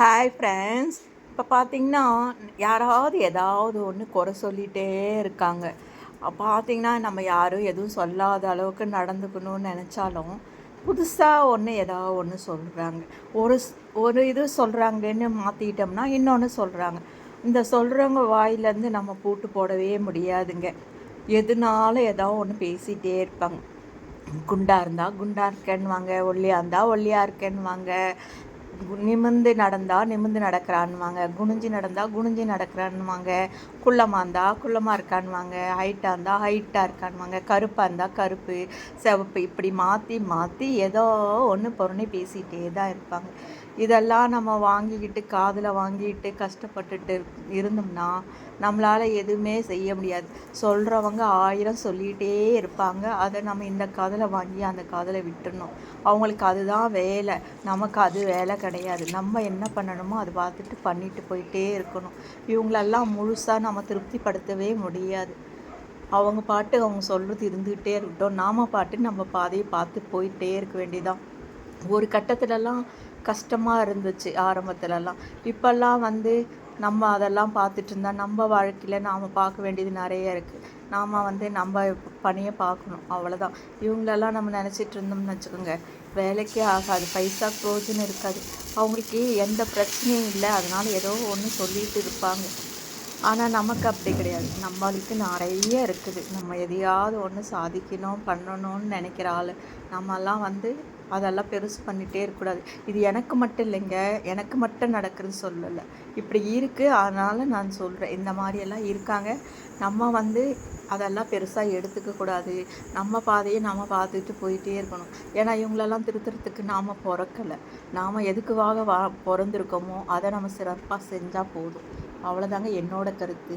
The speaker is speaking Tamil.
Hi friends. இப்போ பார்த்தீங்கன்னா யாராவது ஏதாவது ஒன்று குறை சொல்லிகிட்டே இருக்காங்க. பார்த்தீங்கன்னா நம்ம யாரும் எதுவும் சொல்லாத அளவுக்கு நடந்துக்கணும்னு நினச்சாலும் புதுசாக ஒன்று ஏதாவது ஒன்று சொல்கிறாங்க. ஒரு ஒரு இது சொல்கிறாங்கன்னு மாற்றிட்டோம்னா இன்னொன்று சொல்கிறாங்க. இந்த சொல்கிறவங்க வாயிலேருந்து நம்ம பூட்டு போடவே முடியாதுங்க. எதுனாலும் ஏதாவது ஒன்று பேசிகிட்டே இருப்பாங்க. குண்டாக இருந்தால் குண்டாக இருக்கேன்னுவாங்க, ஒல்லியாக இருந்தால் ஒல்லியாக இருக்கேன்னுவாங்க, நிமிர்ந்து நடந்தால் நிமிர்ந்து நடக்கிறான்னுவாங்க, குனிஞ்சு நடந்தால் குனிஞ்சு நடக்கிறான்னுவாங்க, குள்ளமாக இருந்தால் குள்ளமாக இருக்கான்னுவாங்க, ஹைட்டாக இருந்தால் ஹைட்டாக இருக்கான்னுவாங்க, கருப்பாக இருந்தால் கருப்பு சிவப்பு இப்படி மாற்றி மாற்றி ஏதோ ஒன்று பொருணை பேசிகிட்டே தான் இருப்பாங்க. இதெல்லாம் நம்ம வாங்கிக்கிட்டு காதில் வாங்கிட்டு கஷ்டப்பட்டுட்டு இருந்தோம்னா நம்மளால் எதுவுமே செய்ய முடியாது. சொல்கிறவங்க 1000 சொல்லிகிட்டே இருப்பாங்க. அதை நம்ம இந்த காதில் வாங்கி அந்த காதில் விட்டுடணும். அவங்களுக்கு அதுதான் வேலை, நமக்கு அது வேலை கிடையாது. நம்ம என்ன பண்ணணுமோ அதை பார்த்துட்டு பண்ணிட்டு போயிட்டே இருக்கணும். இவங்களெல்லாம் முழுசாக நம்ம திருப்திப்படுத்தவே முடியாது. அவங்க பாட்டு அவங்க சொல்கிறது இருந்துக்கிட்டே இருக்கட்டும், நாம் பாட்டு நம்ம பாதையை பார்த்து போயிட்டே இருக்க வேண்டியதான். ஒரு கட்டத்துலலாம் கஷ்டமாக இருந்துச்சு ஆரம்பத்துலலாம். இப்போல்லாம் நம்ம அதெல்லாம் பார்த்துட்டு இருந்தால் நம்ம வாழ்க்கையில் நாம் பார்க்க வேண்டியது நிறைய இருக்குது. நாம் நம்ம பணியை பார்க்கணும், அவ்வளோதான். இவங்களெல்லாம் நம்ம நினச்சிட்டு இருந்தோம்னு வச்சுக்கோங்க, வேலைக்கே ஆகாது, பைசா பிரோஜனம் இருக்காது. அவங்களுக்கு எந்த பிரச்சனையும் இல்லை, அதனால் ஏதோ ஒன்று சொல்லிட்டு இருப்பாங்க. ஆனால் நமக்கு அப்படி கிடையாது. நம்மளுக்கு நிறைய இருக்குது. நம்ம எதையாவது ஒன்று சாதிக்கணும் பண்ணணும்னு நினைக்கிற ஆள். நம்மெல்லாம் அதெல்லாம் பெருசு பண்ணிகிட்டே இருக்கக்கூடாது. இது எனக்கு மட்டும் இல்லைங்க, எனக்கு மட்டும் நடக்குதுன்னு சொல்லலை, இப்படி இருக்குது. அதனால் நான் சொல்கிறேன், இந்த மாதிரியெல்லாம் இருக்காங்க. நம்ம அதெல்லாம் பெருசாக எடுத்துக்கக்கூடாது. நம்ம பாதையை நம்ம பார்த்துட்டு போயிட்டே இருக்கணும். ஏன்னா இவங்களெல்லாம் திருத்துறதுக்கு நாம் பிறக்கலை. நாம் எதுக்குவாக பிறந்திருக்கோமோ அதை நம்ம சிறப்பாக செஞ்சால் போதும். அவ்வளோதாங்க என்னோட கருத்து.